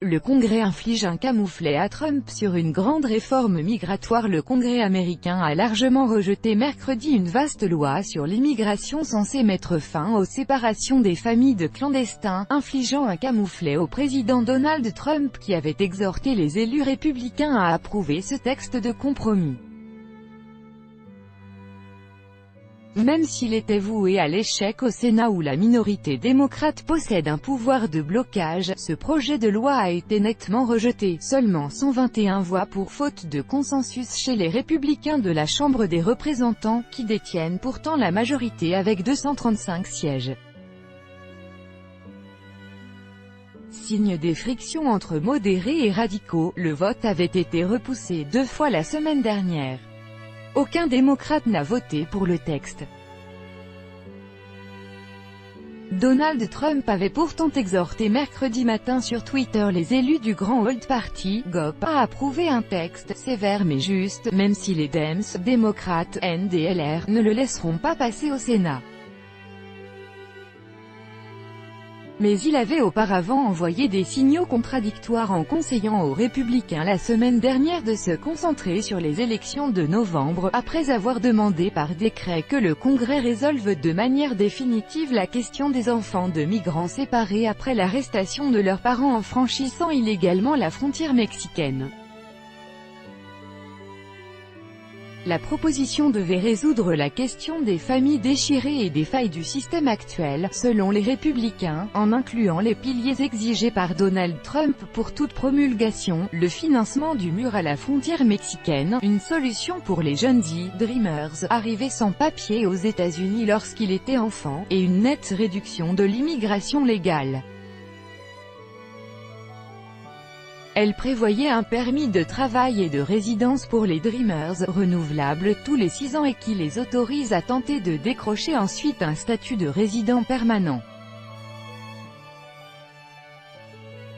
Le Congrès inflige un camouflet à Trump sur une grande réforme migratoire. Le Congrès américain a largement rejeté mercredi une vaste loi sur l'immigration censée mettre fin aux séparations des familles de clandestins, infligeant un camouflet au président Donald Trump qui avait exhorté les élus républicains à approuver ce texte de compromis. Même s'il était voué à l'échec au Sénat où la minorité démocrate possède un pouvoir de blocage, ce projet de loi a été nettement rejeté, seulement 121 voix pour faute de consensus chez les républicains de la Chambre des représentants, qui détiennent pourtant la majorité avec 235 sièges. Signe des frictions entre modérés et radicaux, le vote avait été repoussé 2 fois la semaine dernière. Aucun démocrate n'a voté pour le texte. Donald Trump avait pourtant exhorté mercredi matin sur Twitter les élus du Grand Old Party, GOP, à approuver un texte sévère mais juste, même si les Dems, démocrates, NDLR, ne le laisseront pas passer au Sénat. Mais il avait auparavant envoyé des signaux contradictoires en conseillant aux républicains la semaine dernière de se concentrer sur les élections de novembre, après avoir demandé par décret que le Congrès résolve de manière définitive la question des enfants de migrants séparés après l'arrestation de leurs parents en franchissant illégalement la frontière mexicaine. La proposition devait résoudre la question des familles déchirées et des failles du système actuel, selon les républicains, en incluant les piliers exigés par Donald Trump pour toute promulgation, le financement du mur à la frontière mexicaine, une solution pour les jeunes dits « Dreamers » arrivés sans papier aux États-Unis lorsqu'il était enfant, et une nette réduction de l'immigration légale. Elle prévoyait un permis de travail et de résidence pour les Dreamers, renouvelable tous les 6 ans et qui les autorise à tenter de décrocher ensuite un statut de résident permanent.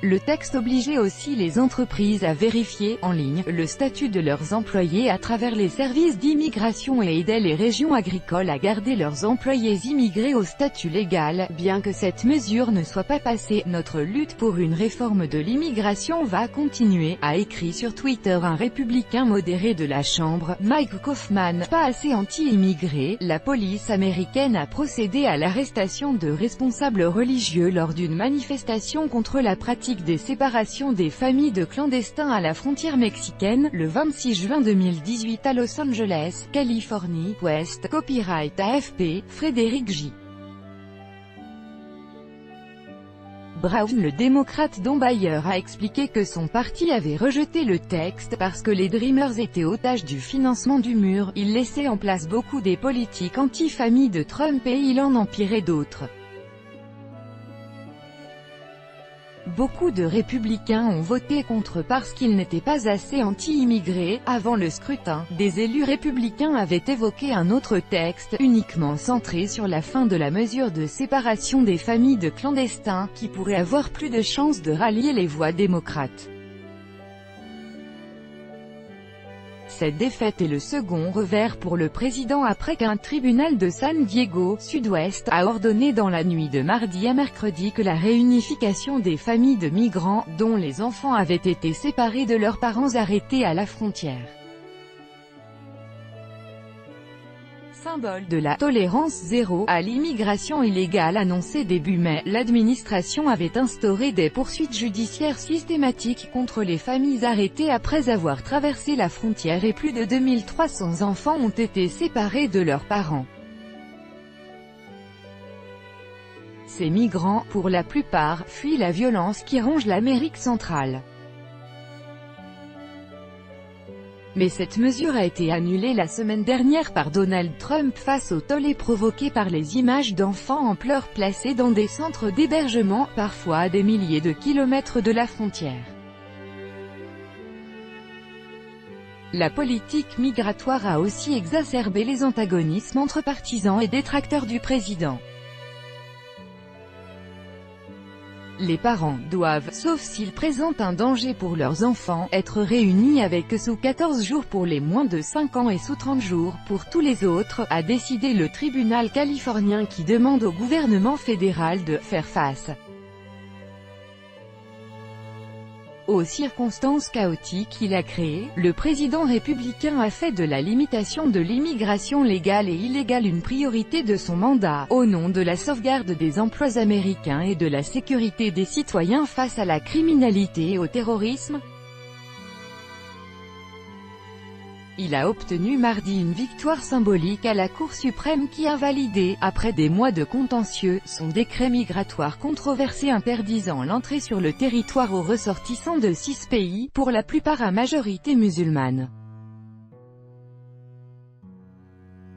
Le texte obligeait aussi les entreprises à vérifier, en ligne, le statut de leurs employés à travers les services d'immigration et aidait les régions agricoles à garder leurs employés immigrés au statut légal. Bien que cette mesure ne soit pas passée, notre lutte pour une réforme de l'immigration va continuer, a écrit sur Twitter un républicain modéré de la Chambre, Mike Kaufman. Pas assez anti-immigrés, la police américaine a procédé à l'arrestation de responsables religieux lors d'une manifestation contre la pratique des séparations des familles de clandestins à la frontière mexicaine, le 26 juin 2018 à Los Angeles, Californie, Ouest. Copyright AFP, Frédéric J. Brown. Le démocrate Don Bayer a expliqué que son parti avait rejeté le texte parce que les Dreamers étaient otages du financement du mur. Il laissait en place beaucoup des politiques anti-famille de Trump et il en empirait d'autres. Beaucoup de républicains ont voté contre parce qu'ils n'étaient pas assez anti-immigrés. Avant le scrutin, des élus républicains avaient évoqué un autre texte, uniquement centré sur la fin de la mesure de séparation des familles de clandestins, qui pourrait avoir plus de chances de rallier les voix démocrates. Cette défaite est le second revers pour le président après qu'un tribunal de San Diego, Sud-Ouest, a ordonné dans la nuit de mardi à mercredi que la réunification des familles de migrants, dont les enfants avaient été séparés de leurs parents arrêtés à la frontière. Symbole de la « tolérance zéro » à l'immigration illégale annoncée début mai, l'administration avait instauré des poursuites judiciaires systématiques contre les familles arrêtées après avoir traversé la frontière et plus de 2300 enfants ont été séparés de leurs parents. Ces migrants, pour la plupart, fuient la violence qui ronge l'Amérique centrale. Mais cette mesure a été annulée la semaine dernière par Donald Trump face au tollé provoqué par les images d'enfants en pleurs placés dans des centres d'hébergement, parfois à des milliers de kilomètres de la frontière. La politique migratoire a aussi exacerbé les antagonismes entre partisans et détracteurs du président. Les parents doivent, sauf s'ils présentent un danger pour leurs enfants, être réunis avec eux sous 14 jours pour les moins de 5 ans et sous 30 jours pour tous les autres, a décidé le tribunal californien qui demande au gouvernement fédéral de « faire face » Aux circonstances chaotiques qu'il a créées, le président républicain a fait de la limitation de l'immigration légale et illégale une priorité de son mandat, au nom de la sauvegarde des emplois américains et de la sécurité des citoyens face à la criminalité et au terrorisme. Il a obtenu mardi une victoire symbolique à la Cour suprême qui a validé, après des mois de contentieux, son décret migratoire controversé interdisant l'entrée sur le territoire aux ressortissants de 6 pays, pour la plupart à majorité musulmane.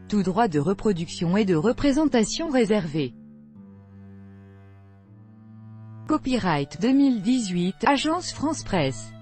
Tout droit de reproduction et de représentation réservé. Copyright 2018, Agence France Presse.